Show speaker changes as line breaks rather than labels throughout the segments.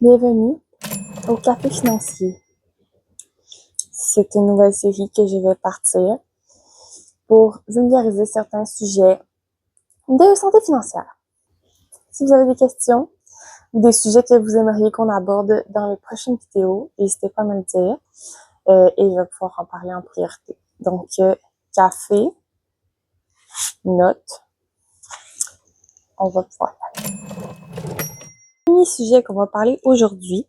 Bienvenue au Café financier. C'est une nouvelle série que je vais partir pour vulgariser certains sujets de santé financière. Si vous avez des questions ou des sujets que vous aimeriez qu'on aborde dans les prochaines vidéos, n'hésitez pas à me le dire et je vais pouvoir en parler en priorité. Donc, café, notes, on va pouvoir y aller. Le premier sujet qu'on va parler aujourd'hui,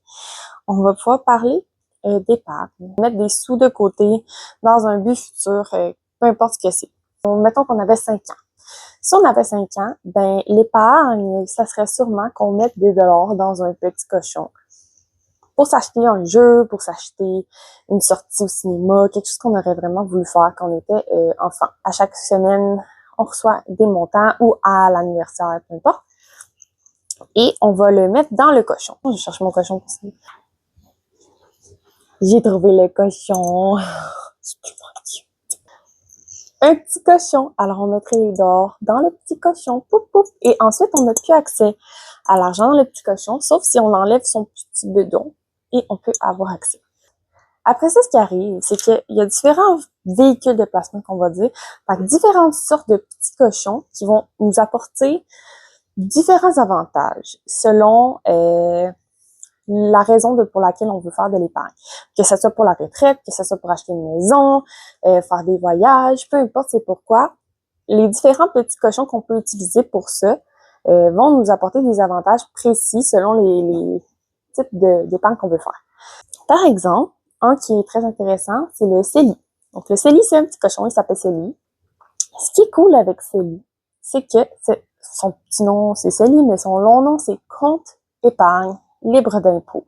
on va pouvoir parler d'épargne, mettre des sous de côté dans un but futur, peu importe ce que c'est. Donc, mettons qu'on avait 5 ans. Si on avait 5 ans, ben l'épargne, ça serait sûrement qu'on mette des dollars dans un petit cochon pour s'acheter un jeu, pour s'acheter une sortie au cinéma, quelque chose qu'on aurait vraiment voulu faire quand on était enfant. À chaque semaine, on reçoit des montants ou à l'anniversaire, peu importe. Et on va le mettre dans le cochon. Je cherche mon cochon pour ça. J'ai trouvé le cochon. Un petit cochon. Alors, on mettrait les dollars dans le petit cochon. Pouf, pouf. Et ensuite, on n'a plus accès à l'argent dans le petit cochon, sauf si on enlève son petit bedon et on peut avoir accès. Après ça, ce qui arrive, c'est qu'il y a différents véhicules de placement qu'on va dire, avec différentes sortes de petits cochons qui vont nous apporter différents avantages selon la raison pour laquelle on veut faire de l'épargne. Que ce soit pour la retraite, que ce soit pour acheter une maison, faire des voyages, peu importe c'est pourquoi. Les différents petits cochons qu'on peut utiliser pour ça vont nous apporter des avantages précis selon les types d'épargne qu'on veut faire. Par exemple, un qui est très intéressant, c'est le CELI. Donc le CELI, c'est un petit cochon, il s'appelle CELI. Ce qui est cool avec CELI, c'est que son petit nom, c'est CELI, mais son long nom, c'est compte épargne libre d'impôt.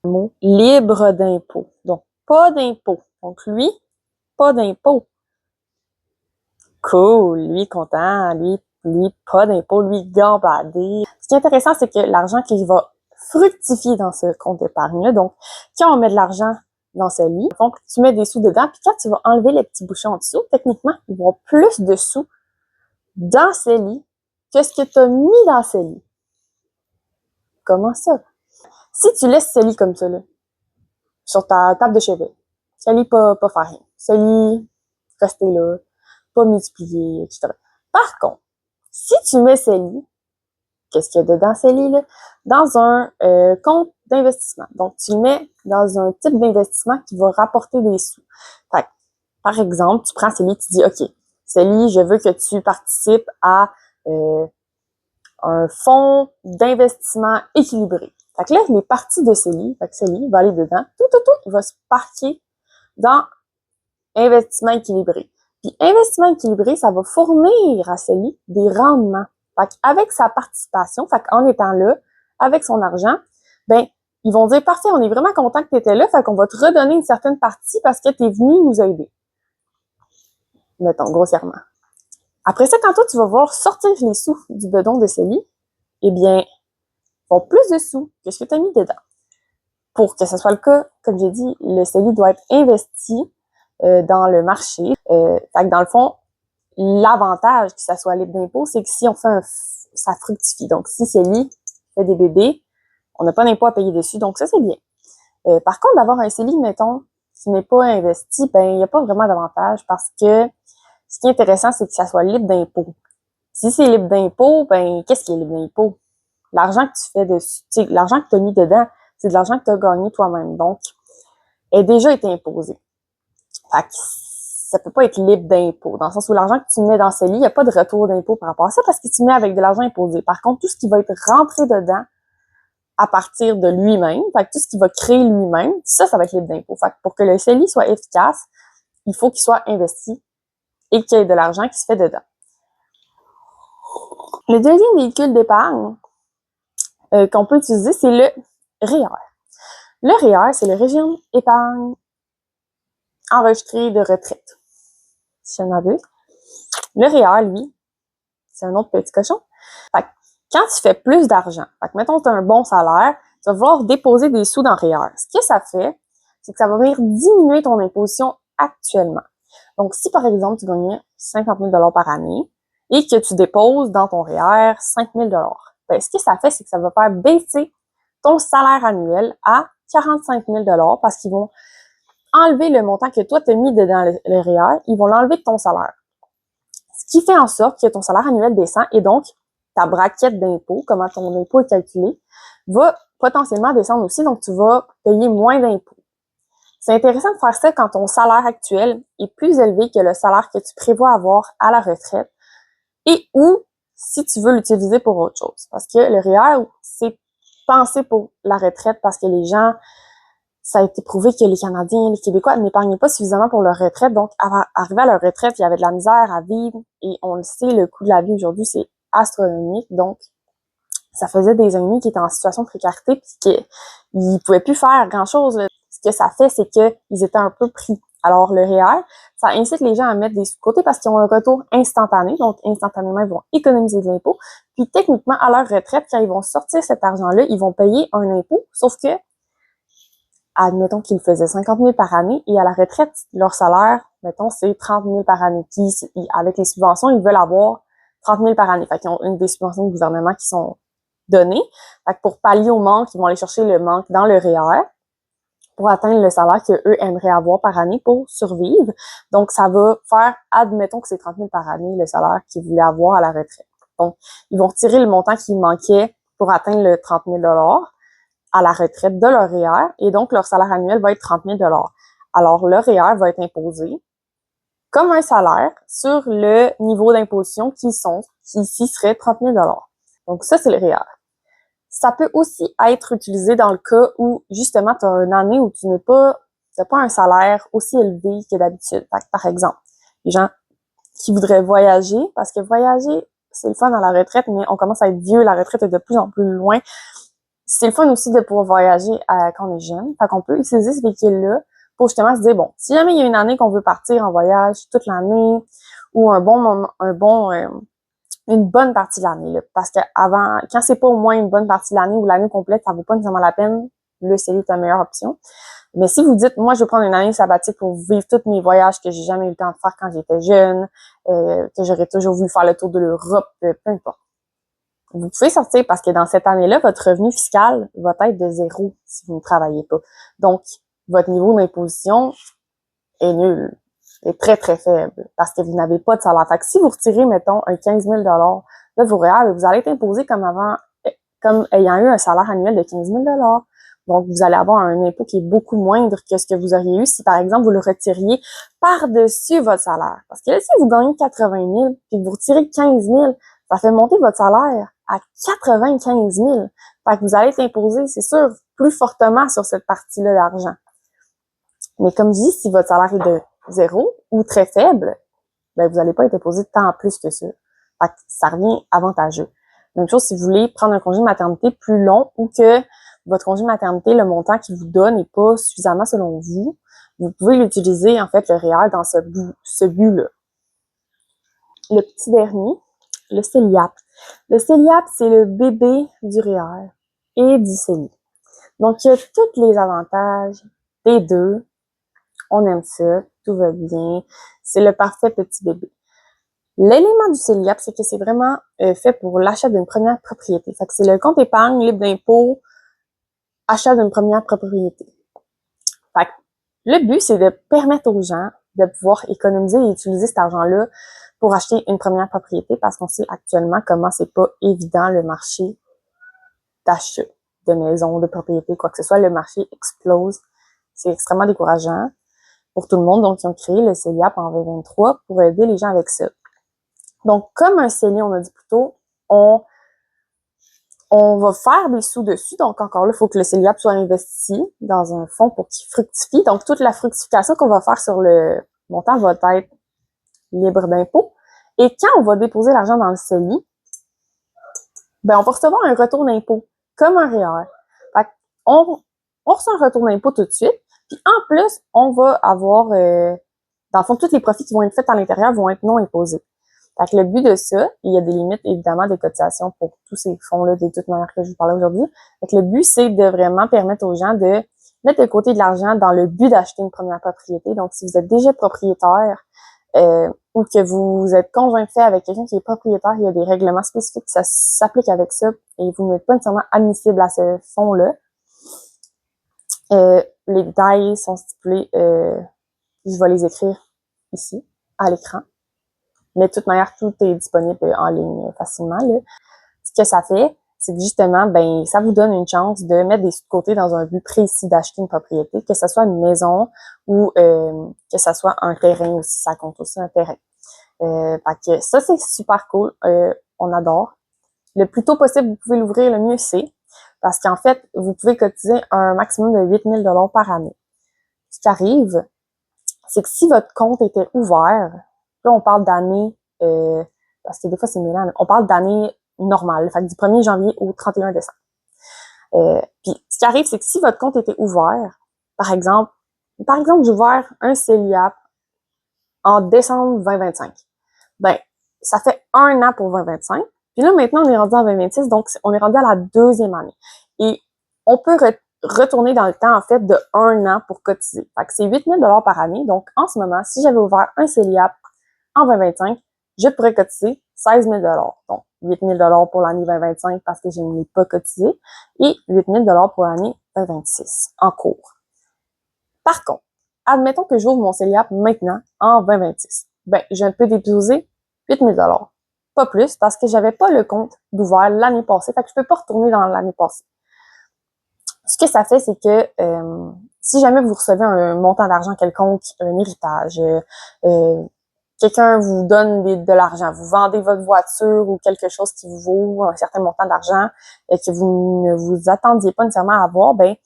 Le mot libre d'impôt. Donc, pas d'impôt. Donc, lui, pas d'impôt. Cool. Lui, content. Lui, pas d'impôt. Lui, gambadé. Ce qui est intéressant, c'est que l'argent qui va fructifier dans ce compte d'épargne-là, donc, quand on met de l'argent dans ce lit, donc, tu mets des sous dedans, puis quand tu vas enlever les petits bouchons en dessous, techniquement, il va y avoir plus de sous dans ce lit que ce que tu as mis dans ce lit. Comment ça? Si tu laisses ce lit comme ça, là, sur ta table de chevet, ce lit pas faire rien. Ce lit, rester là, pas multiplier, etc. Par contre, si tu mets ce lit, qu'est-ce qu'il y a dedans ce lit-là? Dans un compte d'investissement. Donc, tu le mets dans un type d'investissement qui va rapporter des sous. Fait, par exemple, tu prends ce lit, tu dis, OK, ce lit, je veux que tu participes à un fonds d'investissement équilibré. Fait que là, les parties de CELI, fait que CELI va aller dedans, il va se parquer dans investissement équilibré. Puis investissement équilibré, ça va fournir à CELI des rendements. Fait qu'avec sa participation, fait qu'en étant là, avec son argent, ben, ils vont dire, parfait, on est vraiment content que tu étais là, fait qu'on va te redonner une certaine partie parce que tu es venu nous aider. Mettons, grossièrement. Après ça, quand toi, tu vas voir sortir les sous du bedon de CELI, eh bien, font plus de sous que ce que tu as mis dedans. Pour que ce soit le cas, comme j'ai dit, le CELI doit être investi dans le marché. Fait que dans le fond, l'avantage que ça soit libre d'impôt, c'est que si on fait ça fructifie. Donc, si CELI fait des bébés, on n'a pas d'impôt à payer dessus, donc ça, c'est bien. Par contre, d'avoir un CELI, mettons, qui n'est pas investi, ben, il n'y a pas vraiment d'avantage parce que ce qui est intéressant, c'est que ça soit libre d'impôt. Si c'est libre d'impôt, ben, qu'est-ce qui est libre d'impôt? L'argent que tu fais dessus, tu sais, l'argent que tu as mis dedans, c'est de l'argent que tu as gagné toi-même. Donc, elle a déjà été imposée. Fait que ça peut pas être libre d'impôt. Dans le sens où l'argent que tu mets dans ce lit, il n'y a pas de retour d'impôt par rapport à ça parce que tu mets avec de l'argent imposé. Par contre, tout ce qui va être rentré dedans à partir de lui-même, fait que tout ce qui va créer lui-même, ça va être libre d'impôt. Fait que pour que le CELI soit efficace, il faut qu'il soit investi et qu'il y ait de l'argent qui se fait dedans. Le deuxième véhicule d'épargne qu'on peut utiliser, c'est le REER. Le REER, c'est le régime épargne enregistré de retraite. Si je m'abuse. Le REER, lui, c'est un autre petit cochon. Fait que quand tu fais plus d'argent, fait que mettons tu as un bon salaire, tu vas vouloir déposer des sous dans REER. Ce que ça fait, c'est que ça va venir diminuer ton imposition actuellement. Donc, si par exemple, tu gagnais 50 000 $ par année et que tu déposes dans ton REER 5 000 $, ben, ce que ça fait, c'est que ça va faire baisser ton salaire annuel à 45 000 $ parce qu'ils vont enlever le montant que toi t'as mis dedans le REER, ils vont l'enlever de ton salaire. Ce qui fait en sorte que ton salaire annuel descend et donc ta braquette d'impôt, comment ton impôt est calculé, va potentiellement descendre aussi, donc tu vas payer moins d'impôts. C'est intéressant de faire ça quand ton salaire actuel est plus élevé que le salaire que tu prévois avoir à la retraite et ou si tu veux l'utiliser pour autre chose. Parce que le REER, c'est pensé pour la retraite parce que les gens, ça a été prouvé que les Canadiens, les Québécois n'épargnaient pas suffisamment pour leur retraite. Donc, arrivé à leur retraite, il y avait de la misère à vivre et on le sait, le coût de la vie aujourd'hui, c'est astronomique. Donc, ça faisait des amis qui étaient en situation de précarité puis qu'ils pouvaient plus faire grand-chose. Ce que ça fait, c'est qu'ils étaient un peu pris. Alors, le REER, ça incite les gens à mettre des sous de côté parce qu'ils ont un retour instantané. Donc, instantanément, ils vont économiser de l'impôt. Puis, techniquement, à leur retraite, quand ils vont sortir cet argent-là, ils vont payer un impôt. Sauf que, admettons qu'ils faisaient 50 000 par année et à la retraite, leur salaire, mettons, c'est 30 000 par année. Puis, avec les subventions, ils veulent avoir 30 000 par année. Fait qu'ils ont une des subventions du gouvernement qui sont données. Fait que pour pallier au manque, ils vont aller chercher le manque dans le REER pour atteindre le salaire qu'eux aimeraient avoir par année pour survivre. Donc, ça va faire, admettons que c'est 30 000 par année, le salaire qu'ils voulaient avoir à la retraite. Donc, ils vont retirer le montant qui manquait pour atteindre le 30 000 $ à la retraite de leur REER et donc leur salaire annuel va être 30 000 $. Alors, le REER va être imposé comme un salaire sur le niveau d'imposition qui ici serait 30 000 $. Donc, ça, c'est le REER. Ça peut aussi être utilisé dans le cas où, justement, tu as une année où tu n'as pas un salaire aussi élevé que d'habitude. Par exemple, les gens qui voudraient voyager, parce que voyager, c'est le fun dans la retraite, mais on commence à être vieux, la retraite est de plus en plus loin. C'est le fun aussi de pouvoir voyager quand on est jeune. Fait qu'on peut utiliser ce véhicule-là pour justement se dire, bon, si jamais il y a une année qu'on veut partir en voyage toute l'année, ou une bonne partie de l'année, là. Parce que avant, quand c'est pas au moins une bonne partie de l'année ou l'année complète, ça vaut pas nécessairement la peine. Le CELI est la meilleure option. Mais si vous dites, moi, je vais prendre une année sabbatique pour vivre tous mes voyages que j'ai jamais eu le temps de faire quand j'étais jeune, que j'aurais toujours voulu faire le tour de l'Europe, peu importe. Vous pouvez sortir parce que dans cette année-là, votre revenu fiscal va être de 0 si vous ne travaillez pas. Donc, votre niveau d'imposition est nul. Est très, très faible parce que vous n'avez pas de salaire. Fait que si vous retirez, mettons, un 15 000 $ de vos REER, vous allez être imposé comme avant, comme ayant eu un salaire annuel de 15 000 $. Donc, vous allez avoir un impôt qui est beaucoup moindre que ce que vous auriez eu si, par exemple, vous le retiriez par-dessus votre salaire. Parce que là, si vous gagnez 80 000 puis que vous retirez 15 000, ça fait monter votre salaire à 95 000. Fait que vous allez être imposé, c'est sûr, plus fortement sur cette partie-là d'argent. Mais comme je dis, si votre salaire est de 0 ou très faible, ben vous n'allez pas être imposé tant plus que ça. Fait que ça revient avantageux. Même chose si vous voulez prendre un congé de maternité plus long ou que votre congé de maternité, le montant qu'il vous donne n'est pas suffisamment selon vous, vous pouvez l'utiliser, en fait, le REER dans ce but-là. Le petit dernier, le CELIAP. Le CELIAP, c'est le bébé du REER et du CELI. Donc, il y a tous les avantages des deux. On aime ça, tout va bien. C'est le parfait petit bébé. L'élément du CELIAP, c'est que c'est vraiment fait pour l'achat d'une première propriété. Fait que c'est le compte épargne libre d'impôt, achat d'une première propriété. Fait que le but, c'est de permettre aux gens de pouvoir économiser et utiliser cet argent-là pour acheter une première propriété parce qu'on sait actuellement comment c'est pas évident le marché d'achat de maisons, de propriétés, quoi que ce soit. Le marché explose. C'est extrêmement décourageant pour tout le monde. Donc, ils ont créé le CELIAP en 2023 pour aider les gens avec ça. Donc, comme un CELI, on a dit plus tôt, on va faire des sous dessus. Donc, encore là, il faut que le CELIAP soit investi dans un fonds pour qu'il fructifie. Donc, toute la fructification qu'on va faire sur le montant va être libre d'impôt. Et quand on va déposer l'argent dans le CELI, ben, on va recevoir un retour d'impôt, comme un REER. Fait qu'on reçoit un retour d'impôt tout de suite. Puis, en plus, on va avoir, dans le fond, tous les profits qui vont être faits à l'intérieur vont être non imposés. Fait que le but de ça, il y a des limites, évidemment, de cotisation pour tous ces fonds-là, de toute manière que je vous parlais aujourd'hui. Fait que le but, c'est de vraiment permettre aux gens de mettre de côté de l'argent dans le but d'acheter une première propriété. Donc, si vous êtes déjà propriétaire, ou que vous êtes conjoint de fait avec quelqu'un qui est propriétaire, il y a des règlements spécifiques qui s'appliquent avec ça et vous n'êtes pas nécessairement admissible à ce fonds-là. Les détails sont stipulés, je vais les écrire ici, à l'écran. Mais de toute manière, tout est disponible en ligne facilement, là. Ce que ça fait, c'est que justement, ben, ça vous donne une chance de mettre des sous de côté dans un but précis d'acheter une propriété, que ce soit une maison ou que ce soit un terrain aussi, ça compte aussi un terrain. Fait que ça, c'est super cool. On adore. Le plus tôt possible, vous pouvez l'ouvrir, le mieux c'est. Parce qu'en fait, vous pouvez cotiser un maximum de 8 000 $ par année. Ce qui arrive, c'est que si votre compte était ouvert, là, on parle d'année, parce que des fois, c'est mêlant, on parle d'année normale, fait que du 1er janvier au 31 décembre. Puis, ce qui arrive, c'est que si votre compte était ouvert, par exemple, j'ai ouvert un CELIAP en décembre 2025. Ben, ça fait 1 an pour 2025. Puis là, maintenant, on est rendu en 2026, donc on est rendu à la 2e année. Et on peut retourner dans le temps, en fait, de 1 an pour cotiser. Fait que c'est 8 000 $ par année. Donc, en ce moment, si j'avais ouvert un CELIAP en 2025, je pourrais cotiser 16 000 $. Donc, 8 000 $ pour l'année 2025 parce que je ne l'ai pas cotisé et 8 000 $ pour l'année 2026 en cours. Par contre, admettons que j'ouvre mon CELIAP maintenant en 2026. Ben, je peux déposer 8 000 $. Pas plus parce que j'avais pas le compte d'ouvert l'année passée. Fait que je peux pas retourner dans l'année passée. Ce que ça fait, c'est que si jamais vous recevez un montant d'argent quelconque, un héritage, quelqu'un vous donne de l'argent, vous vendez votre voiture ou quelque chose qui vous vaut un certain montant d'argent et que vous ne vous attendiez pas nécessairement à avoir, ben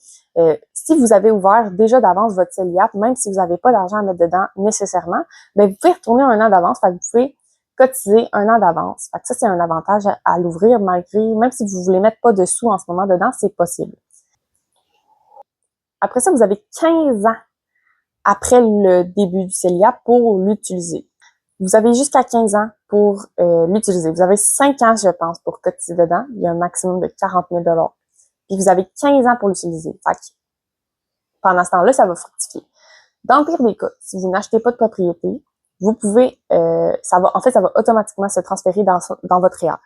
si vous avez ouvert déjà d'avance votre CELIAP, même si vous n'avez pas d'argent à mettre dedans nécessairement, ben vous pouvez retourner 1 an d'avance, fait que vous pouvez cotiser 1 an d'avance. Fait que ça, c'est un avantage à l'ouvrir malgré, même si vous voulez mettre pas de sous en ce moment dedans, c'est possible. Après ça, vous avez 15 ans après le début du CELIAP pour l'utiliser. Vous avez jusqu'à 15 ans pour l'utiliser. Vous avez 5 ans, je pense, pour cotiser dedans. Il y a un maximum de 40 000 $. Puis vous avez 15 ans pour l'utiliser. Fait que pendant ce temps-là, ça va fructifier. Dans le pire des cas, si vous n'achetez pas de propriété, vous pouvez, ça va automatiquement se transférer dans votre REER.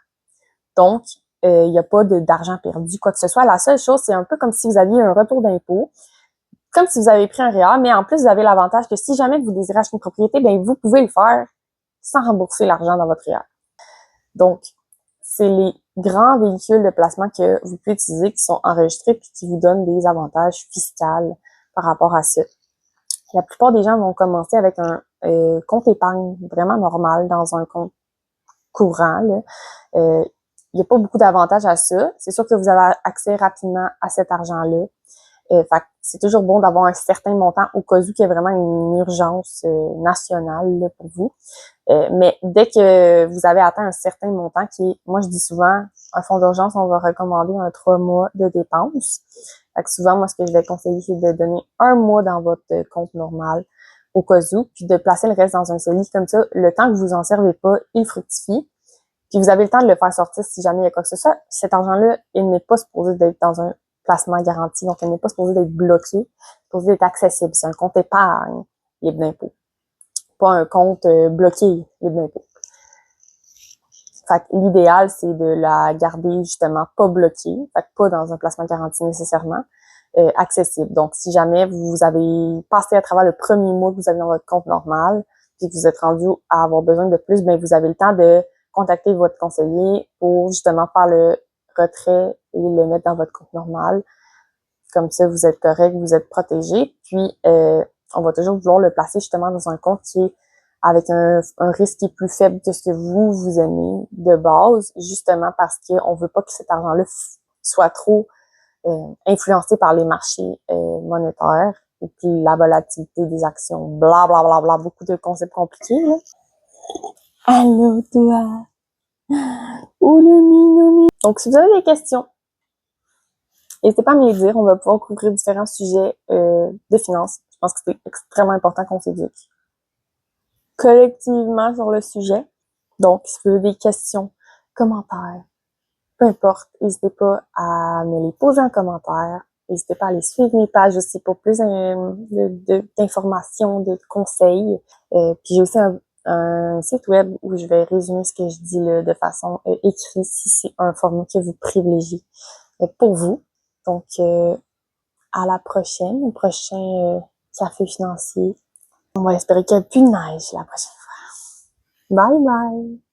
Donc, il n'y a pas d'argent perdu, quoi que ce soit. La seule chose, c'est un peu comme si vous aviez un retour d'impôt, comme si vous avez pris un REER, mais en plus, vous avez l'avantage que si jamais vous désirez acheter une propriété, bien, vous pouvez le faire sans rembourser l'argent dans votre REER. Donc, c'est les grands véhicules de placement que vous pouvez utiliser qui sont enregistrés puis qui vous donnent des avantages fiscaux par rapport à ça. La plupart des gens vont commencer avec un compte épargne vraiment normal dans un compte courant. Il n'y a pas beaucoup d'avantages à ça. C'est sûr que vous avez accès rapidement à cet argent-là. Fait que c'est toujours bon d'avoir un certain montant au cas où il y a vraiment une urgence nationale là, pour vous. Mais dès que vous avez atteint un certain montant qui est, moi je dis souvent, un fonds d'urgence, on va recommander un 3 mois de dépenses. Fait que souvent, moi, ce que je vais conseiller, c'est de donner 1 mois dans votre compte normal au cas où, puis de placer le reste dans un CELI. Comme ça, le temps que vous en servez pas, il fructifie. Puis vous avez le temps de le faire sortir si jamais il y a quoi que ce soit. Cet argent-là, il n'est pas supposé d'être dans un placement garanti, donc il n'est pas supposé d'être bloqué, il est supposé d'être accessible. C'est un compte épargne libre d'impôt, pas un compte bloqué libre d'impôt. Fait que l'idéal, c'est de la garder justement pas bloquée, fait que pas dans un placement garanti nécessairement, accessible. Donc, si jamais vous avez passé à travers le premier mois que vous avez dans votre compte normal, puis que vous êtes rendu à avoir besoin de plus, bien, vous avez le temps de contacter votre conseiller pour justement faire le retrait et le mettre dans votre compte normal. Comme ça, vous êtes correct, vous êtes protégé. Puis, on va toujours vouloir le placer justement dans un compte qui est avec un risque qui est plus faible que ce que vous aimez de base, justement parce qu'on veut pas que cet argent-là soit trop influencé par les marchés monétaires et puis la volatilité des actions, bla bla bla bla, beaucoup de concepts compliqués, là. Allô, toi? Ou le minomi? Donc, si vous avez des questions, n'hésitez pas à me les dire. On va pouvoir couvrir différents sujets de finances. Je pense que c'est extrêmement important qu'on s'éduque collectivement sur le sujet. Donc, si vous avez des questions, commentaires, peu importe, n'hésitez pas à me les poser en commentaire. N'hésitez pas à aller suivre mes pages aussi pour plus d'informations, de conseils. Puis j'ai aussi un site web où je vais résumer ce que je dis là de façon écrite si c'est un format que vous privilégiez pour vous. Donc, à la prochaine, au prochain café financier. On va espérer qu'il n'y ait plus de neige la prochaine fois. Bye bye!